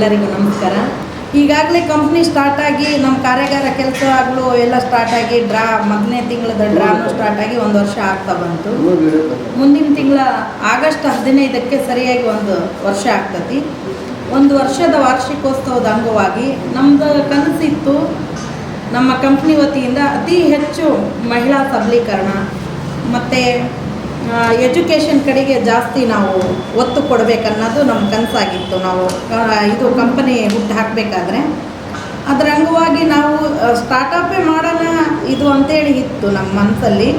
ಎಲ್ಲರಿಗೂ ನಮಸ್ಕಾರ. ಈಗಾಗಲೇ ಕಂಪ್ನಿ ಸ್ಟಾರ್ಟ್ ಆಗಿ ನಮ್ಮ ಕಾರ್ಯಾಗಾರ ಕೆಲಸಗಳು ಎಲ್ಲ ಸ್ಟಾರ್ಟ್ ಆಗಿ ಮೊದಲನೇ ತಿಂಗಳದ ಡ್ರಾನು ಸ್ಟಾರ್ಟ್ ಆಗಿ 1 ವರ್ಷ ಆಗ್ತಾ ಬಂತು. ಮುಂದಿನ ತಿಂಗಳ ಆಗಸ್ಟ್ 15ಕ್ಕೆ ಸರಿಯಾಗಿ 1 ವರ್ಷ ಆಗ್ತತಿ. 1 ವರ್ಷದ ವಾರ್ಷಿಕೋತ್ಸವದ ಅಂಗವಾಗಿ ನಮ್ಮದು ಕನಸಿತ್ತು, ನಮ್ಮ ಕಂಪ್ನಿ ವತಿಯಿಂದ ಅತಿ ಹೆಚ್ಚು ಮಹಿಳಾ ಸಬಲೀಕರಣ ಮತ್ತು ಎಜುಕೇಷನ್ ಕಡೆಗೆ ಜಾಸ್ತಿ ನಾವು ಒತ್ತು ಕೊಡಬೇಕನ್ನೋದು ನಮ್ಮ ಕನಸಾಗಿತ್ತು. ನಾವು ಇದು ಕಂಪನಿ ಹುಟ್ಟು ಹಾಕಬೇಕಾದ್ರೆ ಅದರ ಅಂಗವಾಗಿ ನಾವು ಸ್ಟಾರ್ಟಪ್ಪೇ ಮಾಡೋಣ ಇದು ಅಂತೇಳಿ ಇತ್ತು ನಮ್ಮ ಮನಸ್ಸಲ್ಲಿ.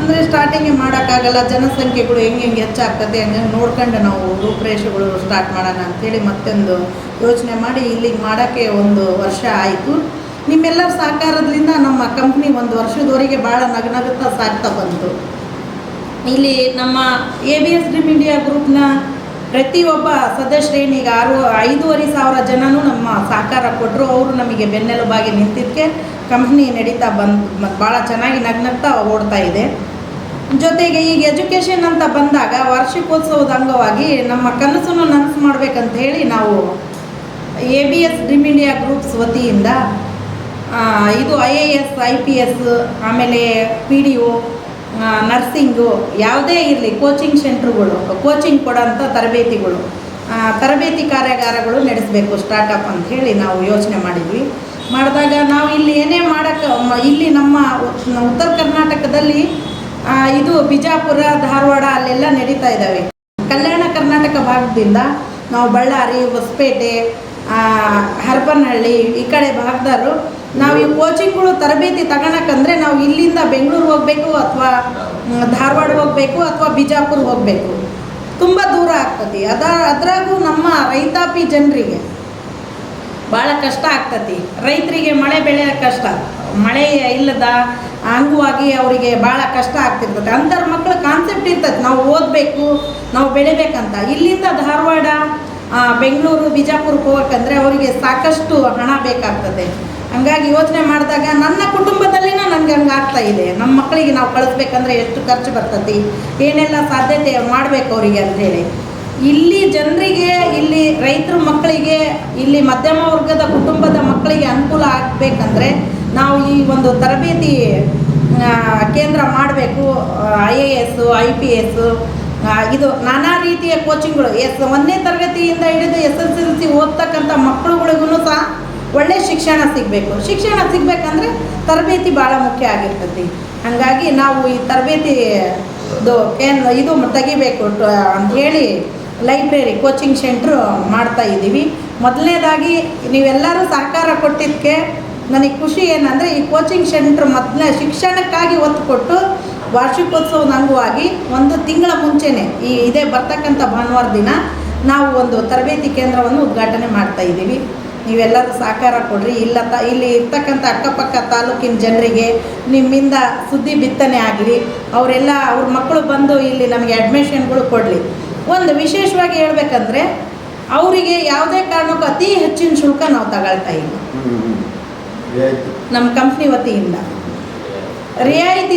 ಅಂದರೆ ಸ್ಟಾರ್ಟಿಂಗೇ ಮಾಡೋಕ್ಕಾಗಲ್ಲ, ಜನಸಂಖ್ಯೆಗಳು ಹೆಂಗೆ ಹೆಚ್ಚಾಗ್ತದೆ ಹಂಗೆ ನೋಡ್ಕೊಂಡು ನಾವು ರೂಪುರೇಷೆಗಳು ಸ್ಟಾರ್ಟ್ ಮಾಡೋಣ ಅಂಥೇಳಿ ಮತ್ತೊಂದು ಯೋಚನೆ ಮಾಡಿ ಇಲ್ಲಿಗೆ ಮಾಡೋಕ್ಕೆ 1 ವರ್ಷ ಆಯಿತು. ನಿಮ್ಮೆಲ್ಲರ ಸಹಕಾರದಿಂದ ನಮ್ಮ ಕಂಪ್ನಿ 1 ವರ್ಷದವರೆಗೆ ಭಾಳ ನಗುತ್ತಾ ಸಾಗ್ತಾ ಬಂತು. ಇಲ್ಲಿ ನಮ್ಮ ABS ಡ್ರೀಮ್ ಇಂಡಿಯಾ ಗ್ರೂಪ್ನ ಪ್ರತಿಯೊಬ್ಬ ಸದಸ್ಯರೇನೀಗ 5,500 ಜನನೂ ನಮ್ಮ ಸಹಕಾರ ಕೊಟ್ಟರು. ಅವರು ನಮಗೆ ಬೆನ್ನೆಲುಬಾಗಿ ನಿಂತಿದ್ದಕ್ಕೆ ಕಂಪ್ನಿ ನಡೀತಾ ಮತ್ತು ಭಾಳ ಚೆನ್ನಾಗಿ ನಗ್ನಗ್ತಾ ಓಡ್ತಾ ಇದೆ. ಜೊತೆಗೆ ಈಗ ಎಜುಕೇಷನ್ ಅಂತ ಬಂದಾಗ ವಾರ್ಷಿಕೋತ್ಸವದ ಅಂಗವಾಗಿ ನಮ್ಮ ಕನಸನ್ನು ನನಸು ಮಾಡಬೇಕಂತ ಹೇಳಿ ನಾವು ABS ಡ್ರೀಮ್ ಇಂಡಿಯಾ ಗ್ರೂಪ್ಸ್ ವತಿಯಿಂದ ಇದು IAS IPS ಆಮೇಲೆ PDO ನರ್ಸಿಂಗು ಯಾವುದೇ ಇರಲಿ ಕೋಚಿಂಗ್ ಸೆಂಟ್ರುಗಳು, ಕೋಚಿಂಗ್ ಕೊಡೋಂಥ ತರಬೇತಿ ಕಾರ್ಯಾಗಾರಗಳು ನಡೆಸಬೇಕು ಸ್ಟಾರ್ಟಪ್ ಅಂತ ಹೇಳಿ ನಾವು ಯೋಚನೆ ಮಾಡಿದಾಗ ನಾವು ಇಲ್ಲಿ ಏನೇ ಇಲ್ಲಿ ನಮ್ಮ ಉತ್ತರ ಕರ್ನಾಟಕದಲ್ಲಿ ಇದು ಬಿಜಾಪುರ, ಧಾರವಾಡ ಅಲ್ಲೆಲ್ಲ ನಡೀತಾ ಇದ್ದಾವೆ. ಕಲ್ಯಾಣ ಕರ್ನಾಟಕ ಭಾಗದಿಂದ ನಾವು ಬಳ್ಳಾರಿ, ಹೊಸಪೇಟೆ, ಹರಪನಹಳ್ಳಿ ಈ ಕಡೆ ಭಾಗದವರು ನಾವು ಈ ಕೋಚಿಂಗ್ಗಳು ತರಬೇತಿ ತಗೊಳಕ್ಕಂದ್ರೆ ನಾವು ಇಲ್ಲಿಂದ ಬೆಂಗಳೂರು ಹೋಗಬೇಕು ಅಥವಾ ಧಾರವಾಡ ಹೋಗಬೇಕು ಅಥವಾ ಬಿಜಾಪುರ ಹೋಗಬೇಕು, ತುಂಬ ದೂರ ಆಗ್ತತಿ. ಅದ್ರಾಗೂ ನಮ್ಮ ರೈತಾಪಿ ಜನರಿಗೆ ಭಾಳ ಕಷ್ಟ ಆಗ್ತತಿ. ರೈತರಿಗೆ ಮಳೆ ಬೆಳೆಯೋ ಕಷ್ಟ, ಮಳೆ ಇಲ್ಲದ ಅಂಗವಾಗಿ ಅವರಿಗೆ ಭಾಳ ಕಷ್ಟ ಆಗ್ತಿರ್ತದೆ. ಅಂಥವ್ರ ಮಕ್ಕಳ ಕಾನ್ಸೆಪ್ಟ್ ಇರ್ತದೆ ನಾವು ಓದಬೇಕು, ನಾವು ಬೆಳಿಬೇಕಂತ. ಇಲ್ಲಿಂದ ಧಾರವಾಡ, ಬೆಂಗಳೂರು, ಬಿಜಾಪುರಕ್ಕೆ ಹೋಗೋಕ್ಕಂದ್ರೆ ಅವರಿಗೆ ಸಾಕಷ್ಟು ಹಣ ಬೇಕಾಗ್ತದೆ. ಹಂಗಾಗಿ ಯೋಚನೆ ಮಾಡಿದಾಗ ನನ್ನ ಕುಟುಂಬದಲ್ಲಿನ ನನಗೆ ಹಂಗೆ ಆಗ್ತಾ ಇದೆ. ನಮ್ಮ ಮಕ್ಕಳಿಗೆ ನಾವು ಕಳಿಸ್ಬೇಕಂದ್ರೆ ಎಷ್ಟು ಖರ್ಚು ಬರ್ತತಿ, ಏನೆಲ್ಲ ಸಾಧ್ಯತೆ ಮಾಡಬೇಕು ಅವರಿಗೆ ಅಂಥೇಳಿ. ಇಲ್ಲಿ ಜನರಿಗೆ, ಇಲ್ಲಿ ರೈತರ ಮಕ್ಕಳಿಗೆ, ಇಲ್ಲಿ ಮಧ್ಯಮ ವರ್ಗದ ಕುಟುಂಬದ ಮಕ್ಕಳಿಗೆ ಅನುಕೂಲ ಆಗಬೇಕಂದ್ರೆ ನಾವು ಈ ಒಂದು ತರಬೇತಿ ಕೇಂದ್ರ ಮಾಡಬೇಕು. IAS IPS ಇದು ನಾನಾ ರೀತಿಯ ಕೋಚಿಂಗ್ಗಳು 1ನೇ ತರಗತಿಯಿಂದ ಹಿಡಿದು SSLC ಓದ್ತಕ್ಕಂಥ ಮಕ್ಕಳುಗಳಿಗೂ ಸಹ ಒಳ್ಳೆ ಶಿಕ್ಷಣ ಸಿಗಬೇಕು. ಶಿಕ್ಷಣ ಸಿಗಬೇಕಂದ್ರೆ ತರಬೇತಿ ಭಾಳ ಮುಖ್ಯ ಆಗಿರ್ತದೆ. ಹಾಗಾಗಿ ನಾವು ಈ ತರಬೇತಿ ಇದು ತೆಗಿಬೇಕು ಅಂಥೇಳಿ ಲೈಬ್ರರಿ ಕೋಚಿಂಗ್ ಸೆಂಟ್ರು ಮಾಡ್ತಾ ಇದ್ದೀವಿ. ಮೊದಲನೇದಾಗಿ ನೀವೆಲ್ಲರೂ ಸಹಕಾರ ಕೊಟ್ಟಿದ್ದಕ್ಕೆ ನನಗೆ ಖುಷಿ ಏನಂದರೆ ಈ ಕೋಚಿಂಗ್ ಸೆಂಟ್ರ್ ಶಿಕ್ಷಣಕ್ಕಾಗಿ ಒತ್ತು ಕೊಟ್ಟು ವಾರ್ಷಿಕೋತ್ಸವದ ಅಂಗವಾಗಿ 1 ತಿಂಗಳ ಮುಂಚೆನೇ ಇದೇ ಬರ್ತಕ್ಕಂಥ ಭಾನುವಾರ ದಿನ ನಾವು ಒಂದು ತರಬೇತಿ ಕೇಂದ್ರವನ್ನು ಉದ್ಘಾಟನೆ ಮಾಡ್ತಾ ಇದ್ದೀವಿ. ನೀವೆಲ್ಲರೂ ಸಹಕಾರ ಕೊಡ್ರಿ. ಇಲ್ಲಿ ಇರ್ತಕ್ಕಂಥ ಅಕ್ಕಪಕ್ಕ ತಾಲೂಕಿನ ಜನರಿಗೆ ನಿಮ್ಮಿಂದ ಸುದ್ದಿ ಬಿತ್ತನೆ ಆಗಲಿ, ಅವರೆಲ್ಲ ಅವ್ರ ಮಕ್ಕಳು ಬಂದು ಇಲ್ಲಿ ನಮಗೆ ಅಡ್ಮಿಷನ್ಗಳು ಕೊಡಲಿ. ಒಂದು ವಿಶೇಷವಾಗಿ ಹೇಳ್ಬೇಕಂದ್ರೆ ಅವರಿಗೆ ಯಾವುದೇ ಕಾರಣಕ್ಕೂ ಅತಿ ಹೆಚ್ಚಿನ ಶುಲ್ಕ ನಾವು ತಗೊಳ್ತಾ ಇಲ್ಲ. ನಮ್ಮ ಕಂಪ್ನಿ ವತಿಯಿಂದ ರಿಯಾಯಿತಿ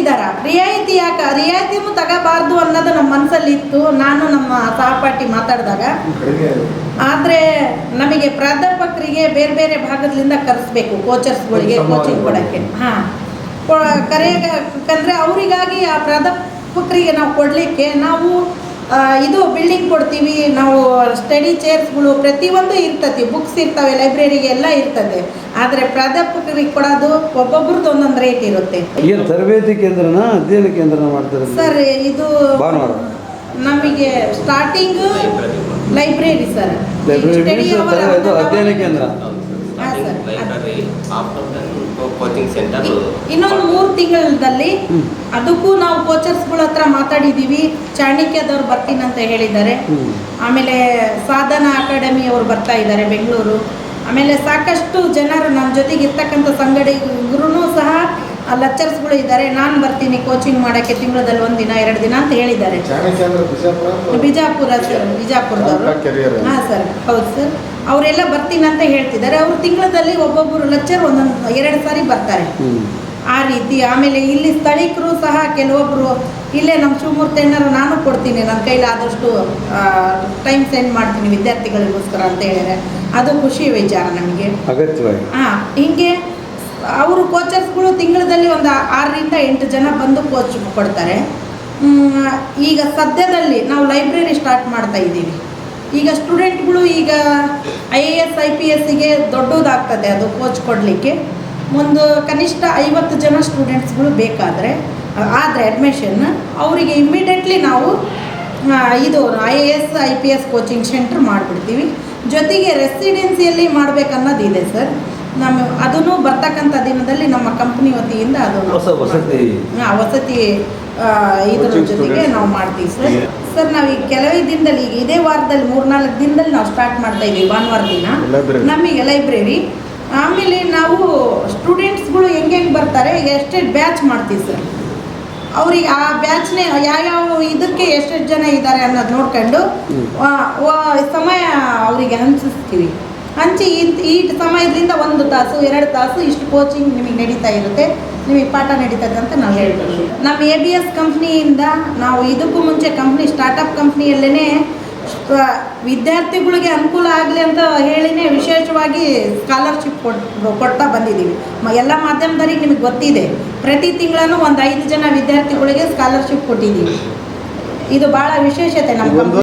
ಯಾಕೆ ರಿಯಾಯಿತಿನೂ ತಗೋಬಾರ್ದು ಅನ್ನೋದು ನಮ್ಮ ಮನಸ್ಸಲ್ಲಿತ್ತು. ನಾನು ನಮ್ಮ ಸಹಪಾಠಿ ಮಾತಾಡಿದಾಗ ಆದರೆ ನಮಗೆ ಪ್ರಾಧ್ಯಾಪಕರಿಗೆ ಬೇರೆ ಬೇರೆ ಭಾಗದಿಂದ ಕರೆಸ್ಬೇಕು, ಕೋಚರ್ಸ್ಗಳಿಗೆ ಕೋಚಿಂಗ್ ಕೊಡೋಕ್ಕೆ. ಕರೆಯಬೇಕಂದ್ರೆ ಅವರಿಗಾಗಿ ಆ ಪ್ರಾಧ್ಯಾಪಕರಿಗೆ ನಾವು ಕೊಡಲಿಕ್ಕೆ ನಾವು ಇದು ಬಿಲ್ಡಿಂಗ್ ಕೊಡ್ತೀವಿ. ನಾವು ಸ್ಟಡಿ ಚೇರ್ಸ್ಗಳು ಪ್ರತಿಯೊಂದು ಇರ್ತದೆ, ಬುಕ್ಸ್ ಇರ್ತವೆ, ಲೈಬ್ರರಿಗೆ ಎಲ್ಲ ಇರ್ತದೆ. ಆದರೆ ಪ್ರಾಧ್ಯಾಪಕರಿಗೆ ಕೊಡೋದು ಒಬ್ಬೊಬ್ರದ್ದು ಒಂದೊಂದು ರೇಟ್ ಇರುತ್ತೆ. ತರಬೇತಿ ಕೇಂದ್ರನ ಅಧ್ಯಯನ ಕೇಂದ್ರನ ಮಾಡ್ತಾರೆ ಸರ್. ಇದು ನಮಗೆ ಸ್ಟಾರ್ಟಿಂಗು ಲೈಬ್ರರಿ ಸರ್, ಅಧ್ಯಯನ ಕೇಂದ್ರ. ಇನ್ನೊಂದು 3 ತಿಂಗಳಲ್ಲಿ ಅದಕ್ಕೂ ನಾವು ಕೋಚರ್ಸ್ಗಳ ಹತ್ರ ಮಾತಾಡಿದ್ದೀವಿ. ಚಾಣಕ್ಯದವ್ರು ಬರ್ತೀನಂತ ಹೇಳಿದ್ದಾರೆ. ಆಮೇಲೆ ಸಾಧನಾ ಅಕಾಡೆಮಿ ಅವರು ಬರ್ತಾ ಇದ್ದಾರೆ ಬೆಂಗಳೂರು. ಆಮೇಲೆ ಸಾಕಷ್ಟು ಜನರು ನಮ್ಮ ಜೊತೆಗೆ ಇರ್ತಕ್ಕಂಥ ಸಂಗಡಿಗರೂ ಸಹ ಲೆಕ್ಚರ್ಸ್ಗಳು ಇದ್ದಾರೆ. ನಾನು ಬರ್ತೀನಿ ಕೋಚಿಂಗ್ ಮಾಡೋಕ್ಕೆ ತಿಂಗಳಲ್ಲಿ 1 ದಿನ 2 ದಿನ ಅಂತ ಹೇಳಿದ್ದಾರೆ. ಬಿಜಾಪುರ ಸರ್, ಬಿಜಾಪುರದವರು. ಹಾಂ ಸರ್, ಹೌದು ಸರ್. ಅವರೆಲ್ಲ ಬರ್ತೀನಿ ಅಂತ ಹೇಳ್ತಿದ್ದಾರೆ. ಅವರು ತಿಂಗಳಲ್ಲಿ ಒಬ್ಬೊಬ್ಬರು ಲೆಕ್ಚರ್ 1-2 ಸಾರಿ ಬರ್ತಾರೆ. ಆ ರೀತಿ. ಆಮೇಲೆ ಇಲ್ಲಿ ಸ್ಥಳೀಕರು ಸಹ ಕೆಲವೊಬ್ಬರು ಇಲ್ಲೇ ನಮ್ಮ ಶಿವಮೂರ್ತಣ್ಣರು ನಾನು ಕೊಡ್ತೀನಿ, ನನ್ನ ಕೈಲಾದಷ್ಟು ಟೈಮ್ ಸೆಂಡ್ ಮಾಡ್ತೀನಿ ವಿದ್ಯಾರ್ಥಿಗಳಿಗೋಸ್ಕರ ಅಂತ ಹೇಳಿದರೆ ಅದು ಖುಷಿ ವಿಚಾರ ನಮಗೆ. ಅಗತ್ಯವಾಗಿ ಹೀಗೆ ಅವರು ಕೋಚರ್ಸ್ಗಳು ತಿಂಗಳಲ್ಲಿ ಒಂದು 6ರಿಂದ 8 ಜನ ಬಂದು ಕೋಚ್ ಕೊಡ್ತಾರೆ. ಈಗ ಸದ್ಯದಲ್ಲಿ ನಾವು ಲೈಬ್ರರಿ ಸ್ಟಾರ್ಟ್ ಮಾಡ್ತಾ ಇದ್ದೀವಿ. ಈಗ ಸ್ಟೂಡೆಂಟ್ಗಳು ಈಗ IAS IPSಗೆ ದೊಡ್ಡದಾಗ್ತದೆ ಅದು ಕೋಚ್ ಕೊಡಲಿಕ್ಕೆ. ಒಂದು ಕನಿಷ್ಠ 50 ಜನ ಸ್ಟೂಡೆಂಟ್ಸ್ಗಳು ಬೇಕಾದರೆ ಆದರೆ ಅಡ್ಮಿಷನ್ ಅವರಿಗೆ ಇಮ್ಮಿಡಿಯೇಟ್ಲಿ ನಾವು ಇದು IAS IPS ಕೋಚಿಂಗ್ ಸೆಂಟ್ರ್ ಮಾಡಿಬಿಡ್ತೀವಿ. ಜೊತೆಗೆ ರೆಸಿಡೆನ್ಸಿಯಲ್ಲಿ ಮಾಡಬೇಕನ್ನೋದಿದೆ ಸರ್. ಅದನ್ನು ಬರ್ತಕ್ಕಂಥ ದಿನದಲ್ಲಿ ನಮ್ಮ ಕಂಪ್ನಿ ವತಿಯಿಂದ ಅದು ವಸತಿ ಇದ್ರ ಜೊತೆಗೆ ನಾವು ಮಾಡ್ತೀವಿ ಸರ್. ನಾವು ಈಗ ಕೆಲವೇ ದಿನದಲ್ಲಿ ಈಗ ಇದೇ ವಾರದಲ್ಲಿ 3-4 ದಿನದಲ್ಲಿ ನಾವು ಸ್ಟಾರ್ಟ್ ಮಾಡ್ತಾ ಇದ್ದೀವಿ. ಭಾನುವಾರ ದಿನ ನಮಗೆ ಲೈಬ್ರರಿ. ಆಮೇಲೆ ನಾವು ಸ್ಟೂಡೆಂಟ್ಸ್ಗಳು ಹೆಂಗೆ ಬರ್ತಾರೆ ಎಷ್ಟೆಷ್ಟು ಬ್ಯಾಚ್ ಮಾಡ್ತೀವಿ ಸರ್. ಅವ್ರಿಗೆ ಆ ಬ್ಯಾಚ್ನೇ ಯಾವ್ಯಾವ ಇದಕ್ಕೆ ಎಷ್ಟೆಷ್ಟು ಜನ ಇದ್ದಾರೆ ಅನ್ನೋದು ನೋಡ್ಕೊಂಡು ಸಮಯ ಅವರಿಗೆ ಹಂಚಿಸ್ತೀವಿ. ಹಂಚಿ ಈ ಸಮಯದಿಂದ 1 ತಾಸು 2 ತಾಸು ಇಷ್ಟು ಕೋಚಿಂಗ್ ನಿಮಗೆ ನಡೀತಾ ಇರುತ್ತೆ, ನಿಮಗೆ ಪಾಠ ನಡೀತದೆ ಅಂತ ನಾವು ಹೇಳ್ತೀವಿ. ನಮ್ಮ ABS ಕಂಪ್ನಿಯಿಂದ ನಾವು ಇದಕ್ಕೂ ಮುಂಚೆ ಕಂಪ್ನಿ ಸ್ಟಾರ್ಟಪ್ ಕಂಪ್ನಿಯಲ್ಲೇ ವಿದ್ಯಾರ್ಥಿಗಳಿಗೆ ಅನುಕೂಲ ಆಗಲಿ ಅಂತ ಹೇಳಿನೇ ವಿಶೇಷವಾಗಿ ಸ್ಕಾಲರ್ಶಿಪ್ ಕೊಡ್ತಾ ಬಂದಿದ್ದೀವಿ. ಎಲ್ಲ ಮಾಧ್ಯಮದವರಿಗೆ ನಿಮಗೆ ಗೊತ್ತಿದೆ, ಪ್ರತಿ ತಿಂಗಳೂ ಒಂದು 5 ಜನ ವಿದ್ಯಾರ್ಥಿಗಳಿಗೆ ಸ್ಕಾಲರ್ಶಿಪ್ ಕೊಟ್ಟಿದ್ದೀವಿ. ಇದು ಭಾಳ ವಿಶೇಷತೆ ನಮ್ಮ ಕಂಪ್ನಿ.